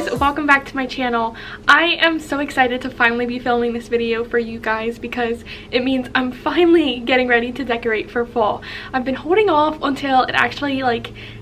guys, welcome back to my channel. I am so excited to finally be filming this video for you guys because it means I'm finally getting ready to decorate for fall. I've been holding off until it actually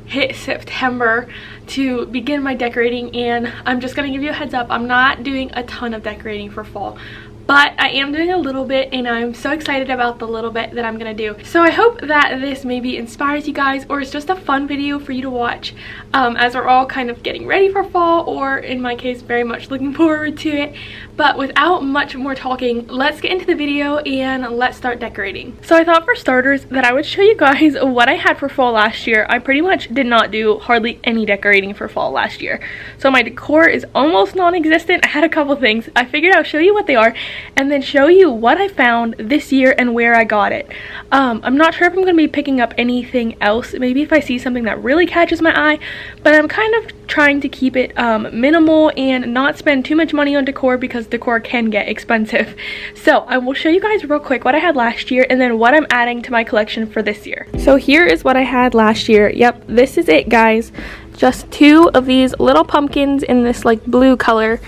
hit September to begin my decorating, and I'm just gonna give you a heads up, I'm not doing a ton of decorating for fall. But I am doing a little bit, and I'm so excited about the little bit that I'm gonna do. So I hope that this maybe inspires you guys, or it's just a fun video for you to watch as we're all kind of getting ready for fall, or in my case, very much looking forward to it. But without much more talking, let's get into the video and let's start decorating. So I thought for starters that I would show you guys what I had for fall last year. I pretty much did not do hardly any decorating for fall last year. So my decor is almost non-existent. I had a couple things. I figured I'll show you what they are and then show you what I found this year and where I got it. I'm not sure if I'm going to be picking up anything else, maybe if I see something that really catches my eye, but I'm kind of trying to keep it minimal and not spend too much money on decor because decor can get expensive. So I will show you guys real quick what I had last year and then what I'm adding to my collection for this year. So here is what I had last year. Yep, this is it, guys. Just two of these little pumpkins in this blue color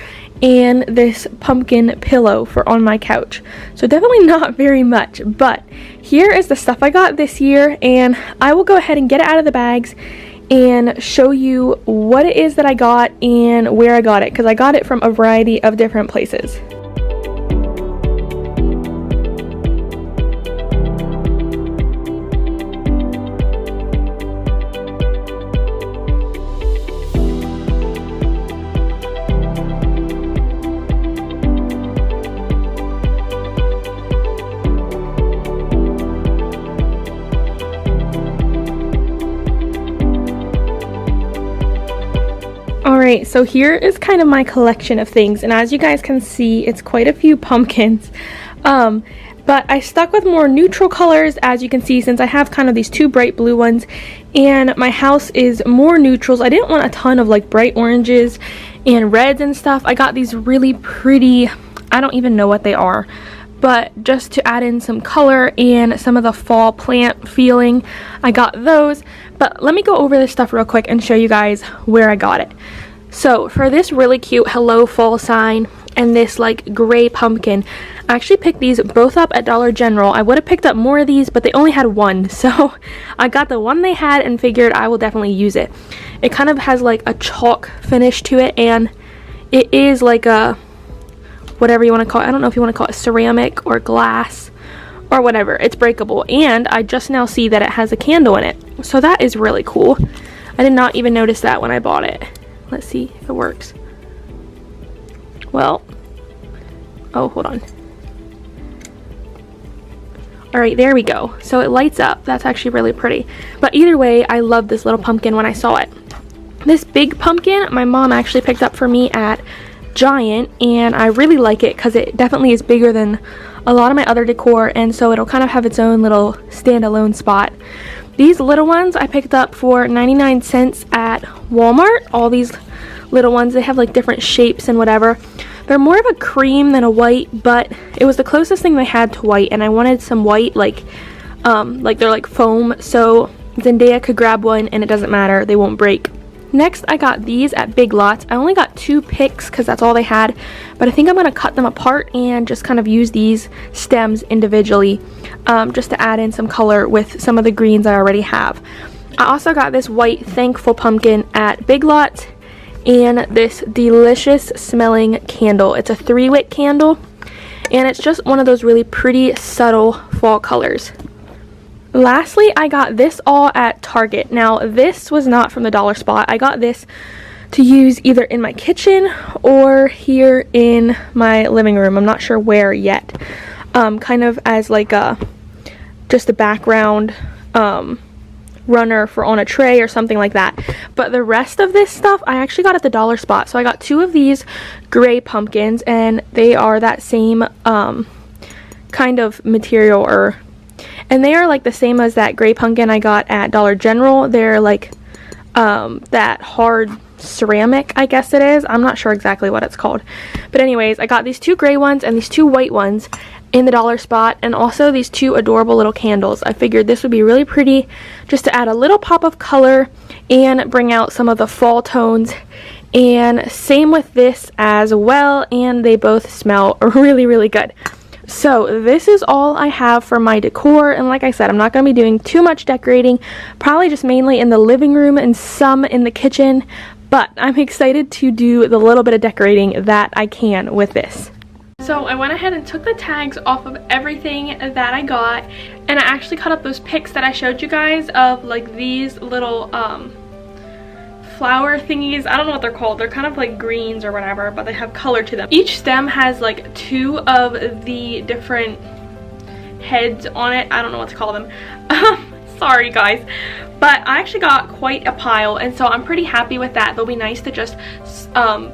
and this pumpkin pillow for on my couch. So definitely not very much, but here is the stuff I got this year, and I will go ahead and get it out of the bags and show you what it is that I got and where I got it, because I got it from a variety of different places. Alright, so here is kind of my collection of things, and as you guys can see, it's quite a few pumpkins. But I stuck with more neutral colors, as you can see, since I have kind of these two bright blue ones, and my house is more neutrals. I didn't want a ton of bright oranges and reds and stuff. I got these really pretty, I don't even know what they are, but just to add in some color and some of the fall plant feeling, I got those. But let me go over this stuff real quick and show you guys where I got it. So for this really cute Hello Fall sign and this gray pumpkin, I actually picked these both up at Dollar General. I would have picked up more of these, but they only had one, so I got the one they had and figured I will definitely use it. It kind of has a chalk finish to it, and it is a whatever you want to call it. I don't know if you want to call it ceramic or glass or whatever. It's breakable, and I just now see that it has a candle in it, so that is really cool. I did not even notice that when I bought it. Let's see if it works. Well, oh, hold on. Alright, there we go. So it lights up. That's actually really pretty. But either way, I love this little pumpkin when I saw it. This big pumpkin, my mom actually picked up for me at Giant, and I really like it because it definitely is bigger than a lot of my other decor, and so it'll kind of have its own little standalone spot. These little ones I picked up for 99 cents at Walmart. All these little ones, they have different shapes and whatever. They're more of a cream than a white, but it was the closest thing they had to white, and I wanted some white they're foam, so Zendaya could grab one and it doesn't matter, they won't break. Next, I got these at Big Lots. I only got 2 picks because that's all they had, but I think I'm going to cut them apart and just kind of use these stems individually just to add in some color with some of the greens I already have. I also got this white Thankful pumpkin at Big Lots and this delicious smelling candle. It's a 3-wick candle, and it's just one of those really pretty subtle fall colors. Lastly, I got this all at Target. Now, this was not from the dollar spot. I got this to use either in my kitchen or here in my living room. I'm not sure where yet. Kind of as just a background runner for on a tray or something like that. But the rest of this stuff I actually got at the dollar spot. So I got 2 of these gray pumpkins, and they are that same kind of material, and they are the same as that gray pumpkin I got at Dollar General. They're that hard ceramic, I guess it is. I'm not sure exactly what it's called. But anyways, I got these 2 gray ones and these 2 white ones in the dollar spot, and also these 2 adorable little candles. I figured this would be really pretty just to add a little pop of color and bring out some of the fall tones and same with this as well, and they both smell really, really good. So this is all I have for my decor, and like I said, I'm not going to be doing too much decorating, probably just mainly in the living room and some in the kitchen, but I'm excited to do the little bit of decorating that I can with this. So I went ahead and took the tags off of everything that I got, and I actually cut up those pics that I showed you guys of like these little flower thingies. I don't know what they're called. They're kind of like greens or whatever, but they have color to them. Each stem has like 2 of the different heads on it. I don't know what to call them. Sorry guys, but I actually got quite a pile, and so I'm pretty happy with that. They'll be nice to just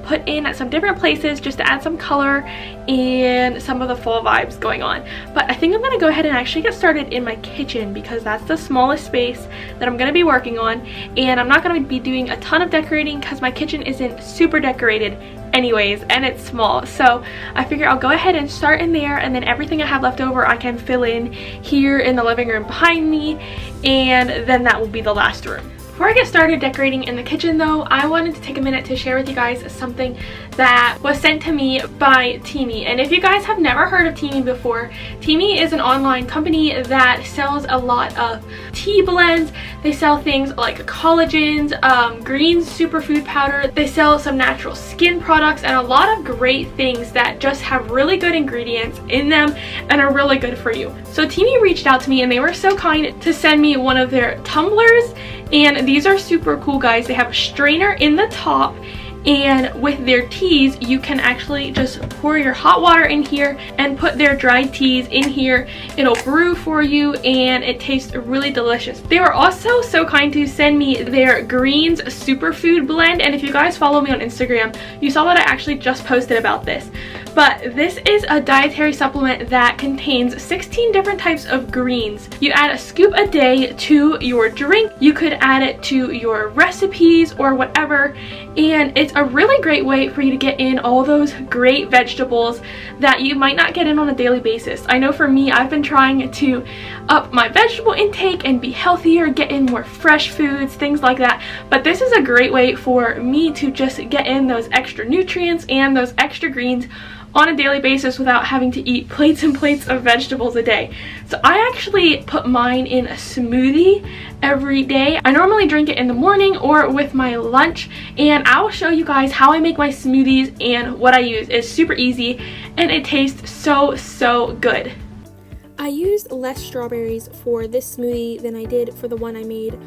put in at some different places just to add some color and some of the fall vibes going on. But I think I'm gonna go ahead and actually get started in my kitchen, because that's the smallest space that I'm gonna be working on, and I'm not gonna be doing a ton of decorating because my kitchen isn't super decorated anyways, and it's small. So I figure I'll go ahead and start in there, and then everything I have left over I can fill in here in the living room behind me, and then that will be the last room. Before I get started decorating in the kitchen though, I wanted to take a minute to share with you guys something that was sent to me by TEAMI. And if you guys have never heard of TEAMI before, TEAMI is an online company that sells a lot of tea blends. They sell things like collagens, greens superfood powder. They sell some natural skin products and a lot of great things that just have really good ingredients in them and are really good for you. So TEAMI reached out to me, and they were so kind to send me one of their tumblers. And these are super cool, guys. They have a strainer in the top, and with their teas you can actually just pour your hot water in here and put their dried teas in here. It'll brew for you and it tastes really delicious. They were also so kind to send me their greens superfood blend, and if you guys follow me on Instagram, you saw that I actually just posted about this. But this is a dietary supplement that contains 16 different types of greens. You add a scoop a day to your drink. You could add it to your recipes or whatever, and it's a really great way for you to get in all those great vegetables that you might not get in on a daily basis. I know for me, I've been trying to up my vegetable intake and be healthier, get in more fresh foods, things like that, but this is a great way for me to just get in those extra nutrients and those extra greens on a daily basis without having to eat plates and plates of vegetables a day. So I actually put mine in a smoothie every day. I normally drink it in the morning or with my lunch, and I will show you guys how I make my smoothies and what I use. It's super easy and it tastes so good. I used less strawberries for this smoothie than I did for the one I made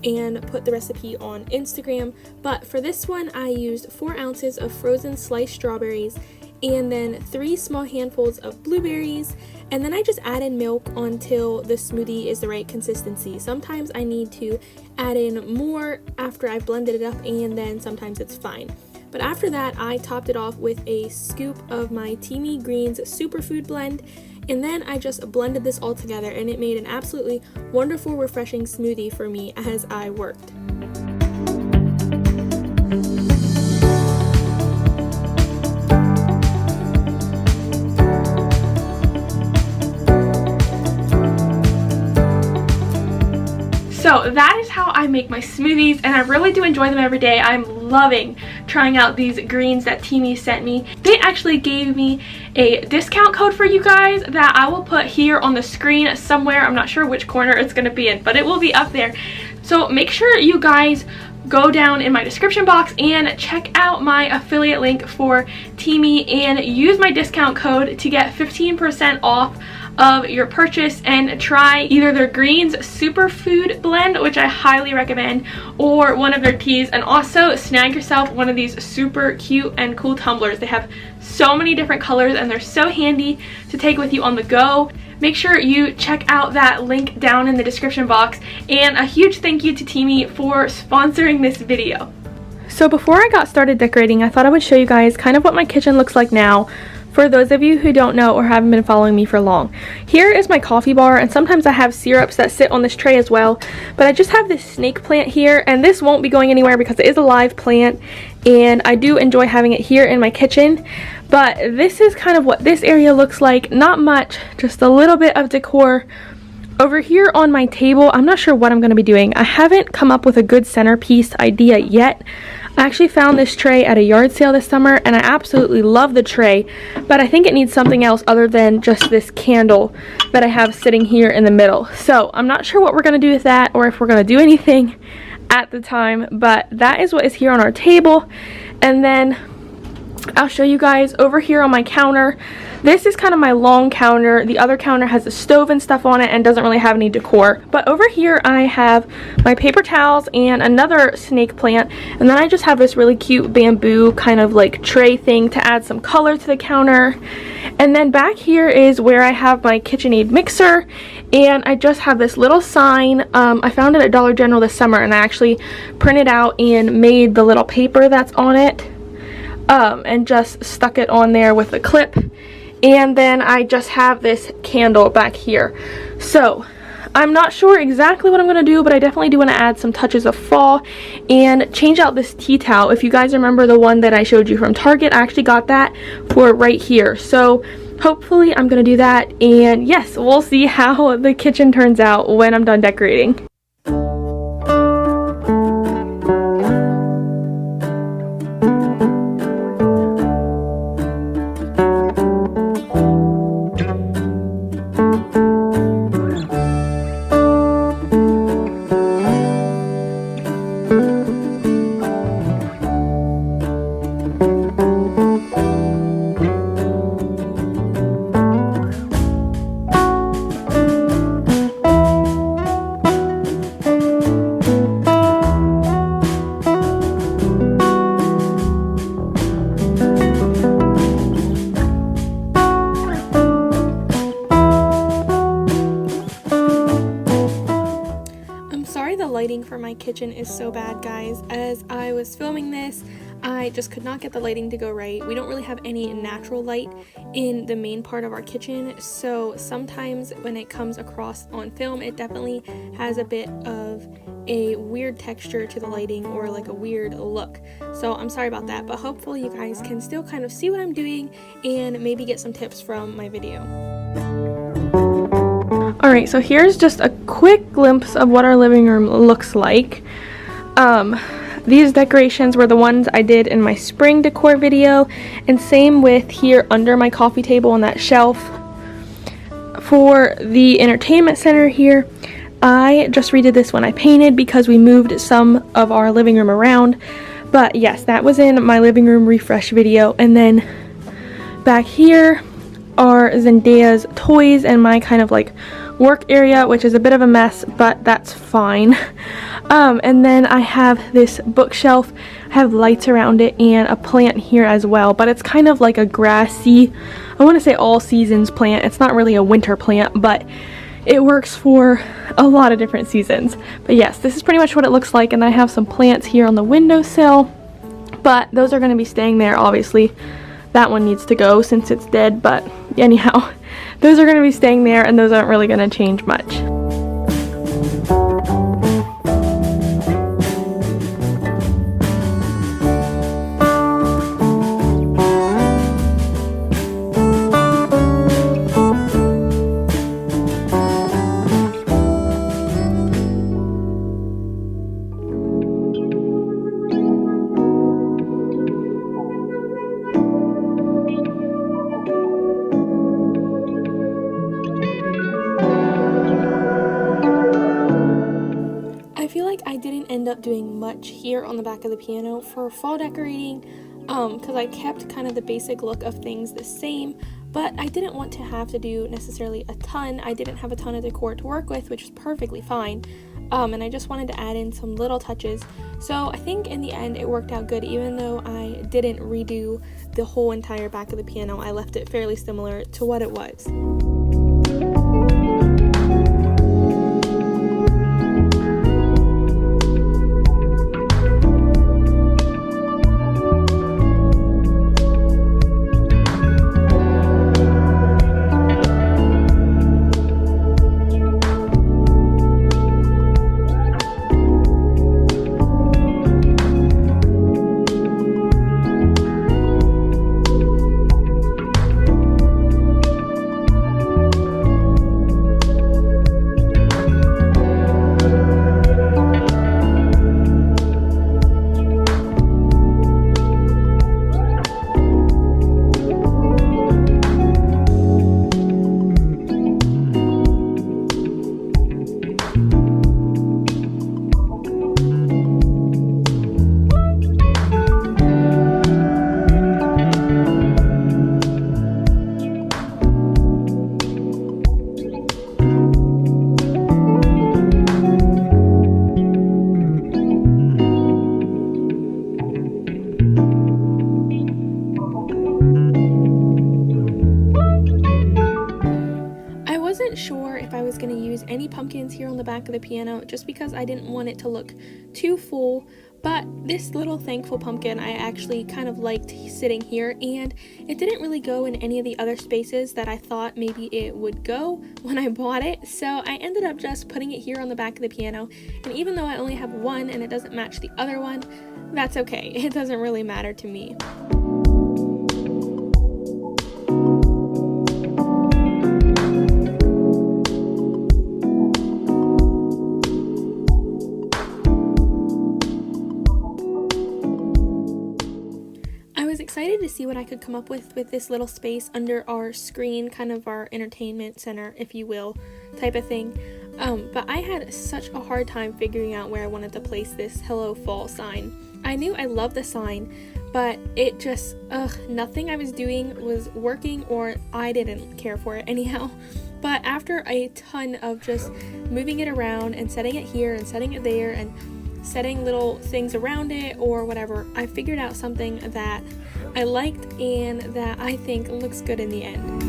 and put the recipe on Instagram, but for this one I used 4 ounces of frozen sliced strawberries and then 3 small handfuls of blueberries, and then I just add in milk until the smoothie is the right consistency. Sometimes I need to add in more after I've blended it up, and then sometimes it's fine. But after that, I topped it off with a scoop of my TEAMI Greens Superfood Blend, and then I just blended this all together, and it made an absolutely wonderful, refreshing smoothie for me as I worked. So that is how I make my smoothies, and I really do enjoy them every day. I'm loving trying out these greens that TEAMI sent me. They actually gave me a discount code for you guys that I will put here on the screen somewhere. I'm not sure which corner it's going to be in, but it will be up there. So make sure you guys go down in my description box and check out my affiliate link for TEAMI and use my discount code to get 15% off of your purchase, and try either their greens superfood blend, which I highly recommend, or one of their teas, and also snag yourself one of these super cute and cool tumblers. They have so many different colors and they're so handy to take with you on the go. Make sure you check out that link down in the description box, and a huge thank you to TEAMI for sponsoring this video. So before I got started decorating, I thought I would show you guys kind of what my kitchen looks like now, for those of you who don't know or haven't been following me for long. Here is my coffee bar, and sometimes I have syrups that sit on this tray as well, but I just have this snake plant here, and this won't be going anywhere because it is a live plant, and I do enjoy having it here in my kitchen. But this is kind of what this area looks like. Not much, just a little bit of decor Over here on my table, I'm not sure what I'm going to be doing. I haven't come up with a good centerpiece idea yet. I actually found this tray at a yard sale this summer, and I absolutely love the tray, but I think it needs something else other than just this candle that I have sitting here in the middle. So I'm not sure what we're going to do with that, or if we're going to do anything at the time, but that is what is here on our table. And then I'll show you guys over here on my counter. This is kind of my long counter. The other counter has a stove and stuff on it and doesn't really have any decor. But over here I have my paper towels and another snake plant. And then I just have this really cute bamboo kind of like tray thing to add some color to the counter. And then back here is where I have my KitchenAid mixer. And I just have this little sign. I found it at Dollar General this summer, and I actually printed out and made the little paper that's on it. And just stuck it on there with a clip. And then I just have this candle back here. So I'm not sure exactly what I'm going to do, but I definitely do want to add some touches of fall and change out this tea towel. If you guys remember the one that I showed you from Target, I actually got that for right here. So hopefully I'm going to do that, and yes, we'll see how the kitchen turns out when I'm done decorating. Lighting for my kitchen is so bad, guys. As I was filming this, I just could not get the lighting to go right. We don't really have any natural light in the main part of our kitchen, so sometimes when it comes across on film, it definitely has a bit of a weird texture to the lighting, or like a weird look. So I'm sorry about that, but hopefully you guys can still kind of see what I'm doing and maybe get some tips from my video. Alright, so here's just a quick glimpse of what our living room looks like. These decorations were the ones I did in my spring decor video, and same with here under my coffee table on that shelf. For the entertainment center here, I just redid this one. I painted because we moved some of our living room around, but yes, that was in my living room refresh video. And then back here are Zendaya's toys and my kind of like work area, which is a bit of a mess, but that's fine. And then I have this bookshelf. I have lights around it and a plant here as well, but it's kind of like a grassy, I want to say all seasons plant. It's not really a winter plant, but it works for a lot of different seasons. But yes, this is pretty much what it looks like. And I have some plants here on the windowsill, but those are going to be staying there. Obviously that one needs to go since it's dead, but anyhow, those are going to be staying there, and those aren't really going to change much. I didn't end up doing much here on the back of the piano for fall decorating, because I kept kind of the basic look of things the same, but I didn't want to have to do necessarily a ton. I didn't have a ton of decor to work with, which is perfectly fine, and I just wanted to add in some little touches. So I think in the end it worked out good. Even though I didn't redo the whole entire back of the piano, I left it fairly similar to what it was. any pumpkins here on the back of the piano just because I didn't want it to look too full. But this little thankful pumpkin I actually kind of liked sitting here, and it didn't really go in any of the other spaces that I thought maybe it would go when I bought it. So I ended up just putting it here on the back of the piano, and even though I only have one and it doesn't match the other one, that's okay. It doesn't really matter to me. Excited to see what I could come up with this little space under our screen, kind of our entertainment center, if you will, type of thing. But I had such a hard time figuring out where I wanted to place this Hello Fall sign. I knew I loved the sign, but it just, nothing I was doing was working, or I didn't care for it anyhow. But after a ton of just moving it around and setting it here and setting it there and setting little things around it or whatever, I figured out something that I liked and that I think looks good in the end.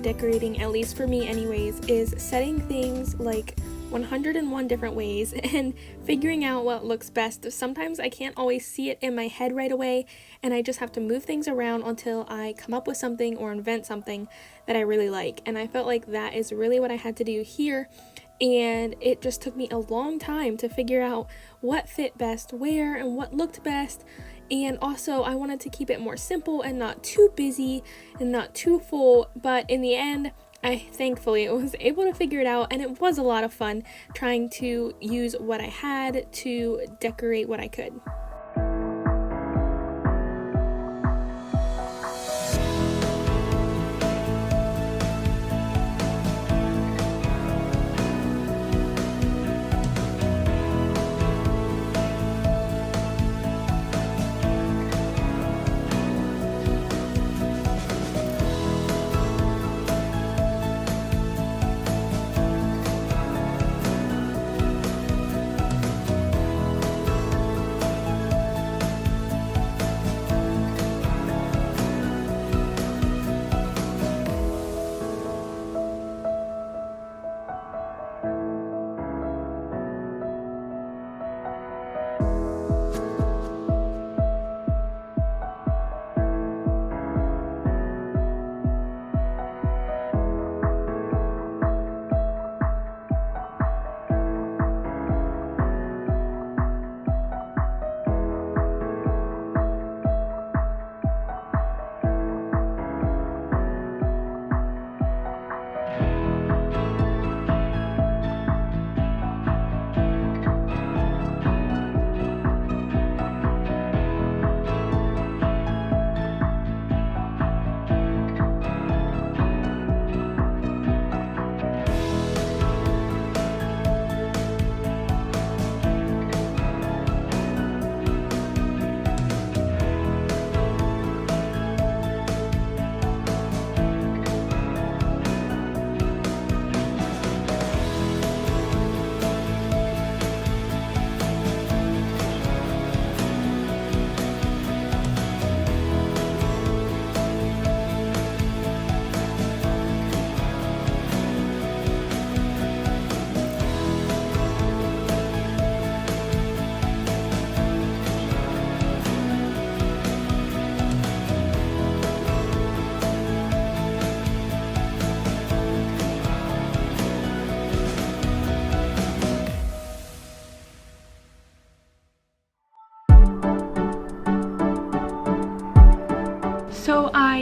Decorating, at least for me anyways, is setting things like 101 different ways and figuring out what looks best. Sometimes I can't always see it in my head right away, and I just have to move things around until I come up with something or invent something that I really like. And I felt like that is really what I had to do here, and it just took me a long time to figure out what fit best where and what looked best. And also I wanted to keep it more simple and not too busy and not too full, but in the end I thankfully was able to figure it out, and it was a lot of fun trying to use what I had to decorate what I could.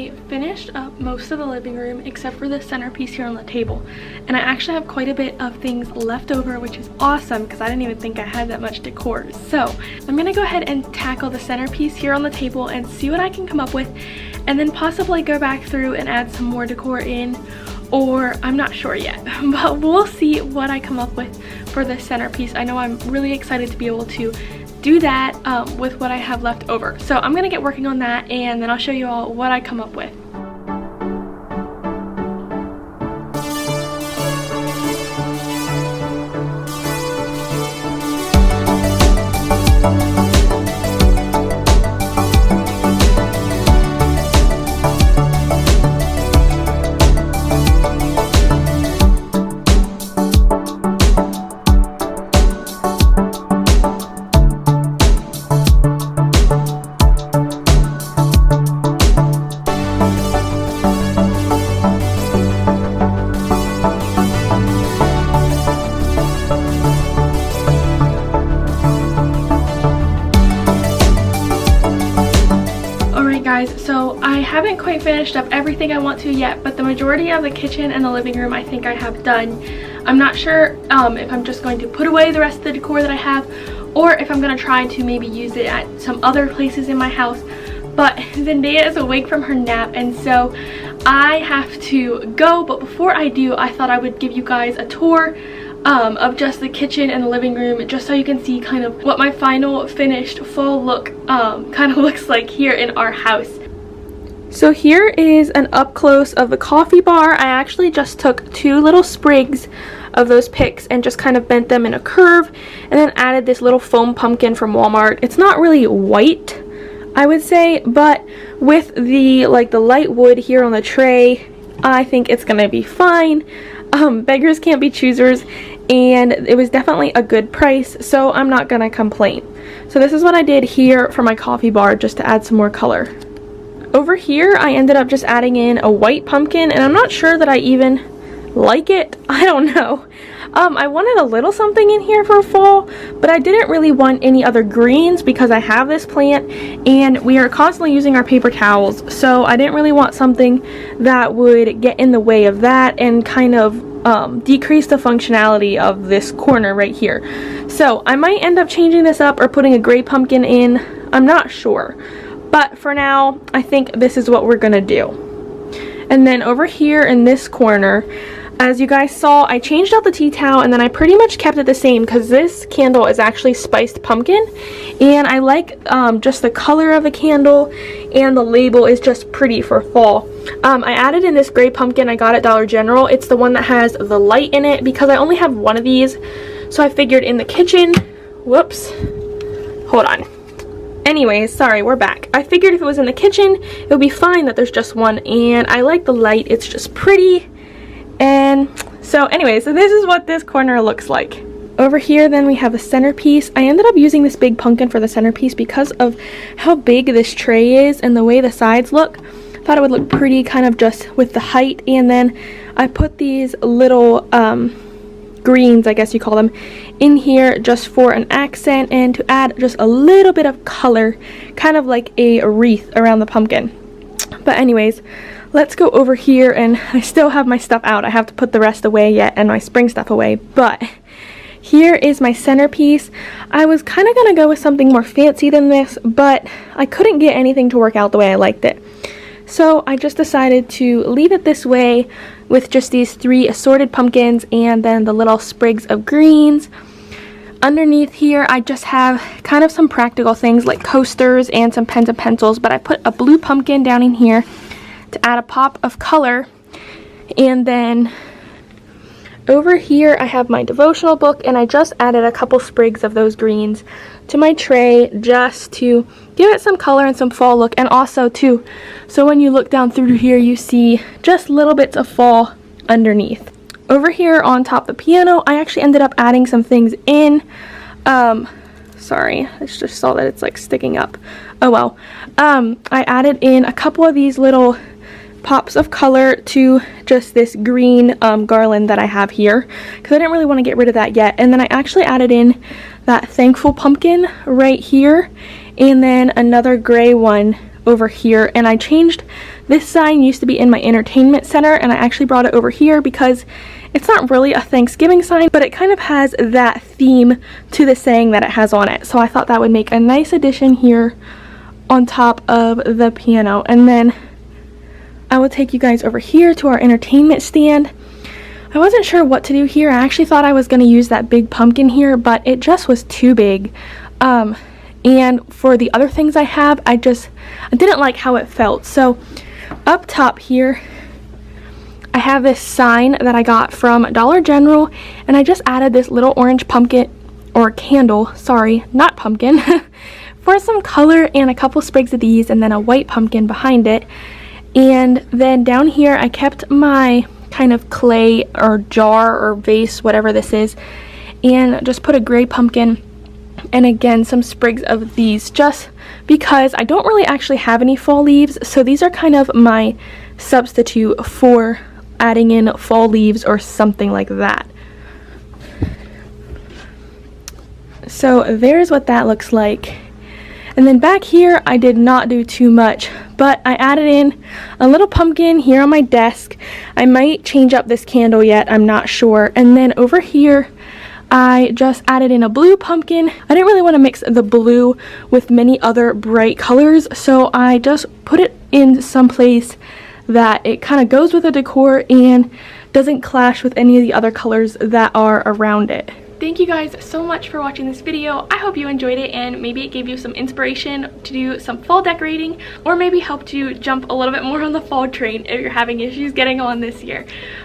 I finished up most of the living room except for the centerpiece here on the table, and I actually have quite a bit of things left over, which is awesome because I didn't even think I had that much decor. So I'm gonna go ahead and tackle the centerpiece here on the table and see what I can come up with, and then possibly go back through and add some more decor in, or I'm not sure yet, but we'll see what I come up with for the centerpiece. I know I'm really excited to be able to do that with what I have left over. So I'm gonna get working on that, and then I'll show you all what I come up with. So I haven't quite finished up everything I want to yet, but the majority of the kitchen and the living room I think I have done. I'm not sure if I'm just going to put away the rest of the decor that I have, or if I'm going to try to maybe use it at some other places in my house. But Zendaya is awake from her nap, and so I have to go. But before I do, I thought I would give you guys a tour of just the kitchen and the living room, just so you can see kind of what my final finished fall look kind of looks like here in our house. So here is an up close of the coffee bar. I actually just took 2 little sprigs of those picks and just kind of bent them in a curve, and then added this little foam pumpkin from Walmart. It's not really white, I would say, but with the light wood here on the tray, I think it's gonna be fine. Beggars can't be choosers, and it was definitely a good price, so I'm not gonna complain. So this is what I did here for my coffee bar, just to add some more color. Over here I ended up just adding in a white pumpkin, and I'm not sure that I even like it. I don't know. I wanted a little something in here for fall, but I didn't really want any other greens because I have this plant and we are constantly using our paper towels, so I didn't really want something that would get in the way of that and kind of decrease the functionality of this corner right here. So I might end up changing this up or putting a gray pumpkin in. I'm not sure. But for now, I think this is what we're gonna do. And then over here in this corner, as you guys saw, I changed out the tea towel, and then I pretty much kept it the same because this candle is actually spiced pumpkin, and I like just the color of the candle, and the label is just pretty for fall. I added in this gray pumpkin I got at Dollar General. It's the one that has the light in it because I only have one of these, so I figured in the kitchen, whoops, hold on. Anyways, sorry, we're back. I figured if it was in the kitchen, it would be fine that there's just one, and I like the light. It's just pretty. And so anyway, so this is what this corner looks like. Over here then we have the centerpiece. I ended up using this big pumpkin for the centerpiece because of how big this tray is and the way the sides look. I thought it would look pretty kind of just with the height, and then I put these little greens, I guess you call them, in here just for an accent and to add just a little bit of color, kind of like a wreath around the pumpkin. But anyways, let's go over here, and I still have my stuff out. I have to put the rest away yet and my spring stuff away, but here is my centerpiece. I was kind of gonna go with something more fancy than this, but I couldn't get anything to work out the way I liked it. So I just decided to leave it this way with just these 3 assorted pumpkins and then the little sprigs of greens. Underneath here I just have kind of some practical things like coasters and some pens and pencils, but I put a blue pumpkin down in here to add a pop of color. And then over here I have my devotional book, and I just added a couple sprigs of those greens to my tray just to give it some color and some fall look, and also too, so when you look down through here you see just little bits of fall underneath. Over here on top of the piano, I actually ended up adding some things in. Sorry, I just saw that it's like sticking up. Oh well. I added in a couple of these little pops of color to just this green garland that I have here because I didn't really want to get rid of that yet. And then I actually added in that thankful pumpkin right here, and then another gray one over here, and I changed This sign used to be in my entertainment center, and I actually brought it over here because it's not really a Thanksgiving sign, but it kind of has that theme to the saying that it has on it. So I thought that would make a nice addition here on top of the piano. And then I will take you guys over here to our entertainment stand. I wasn't sure what to do here. I actually thought I was going to use that big pumpkin here, but it just was too big. And for the other things I have, I didn't like how it felt. So up top here, I have this sign that I got from Dollar General, and I just added this little orange pumpkin, or candle, sorry, not pumpkin, for some color, and a couple sprigs of these, and then a white pumpkin behind it. And then down here, I kept my kind of clay or jar or vase, whatever this is, and just put a gray pumpkin and again some sprigs of these, just because I don't really actually have any fall leaves, so these are kind of my substitute for adding in fall leaves or something like that. So there's what that looks like. And then back here, I did not do too much, but I added in a little pumpkin here on my desk. I might change up this candle yet, I'm not sure. And then over here, I just added in a blue pumpkin. I didn't really want to mix the blue with many other bright colors, so I just put it in some place that it kind of goes with the decor and doesn't clash with any of the other colors that are around it. Thank you guys so much for watching this video. I hope you enjoyed it, and maybe it gave you some inspiration to do some fall decorating, or maybe helped you jump a little bit more on the fall train if you're having issues getting on this year.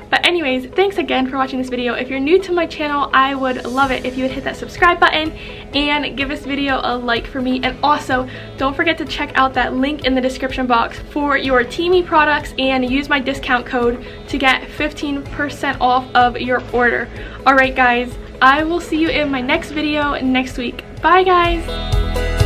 But anyways, thanks again for watching this video. If you're new to my channel, I would love it if you would hit that subscribe button and give this video a like for me. And also, don't forget to check out that link in the description box for your TEAMI products and use my discount code to get 15% off of your order. Alright guys, I will see you in my next video next week. Bye guys!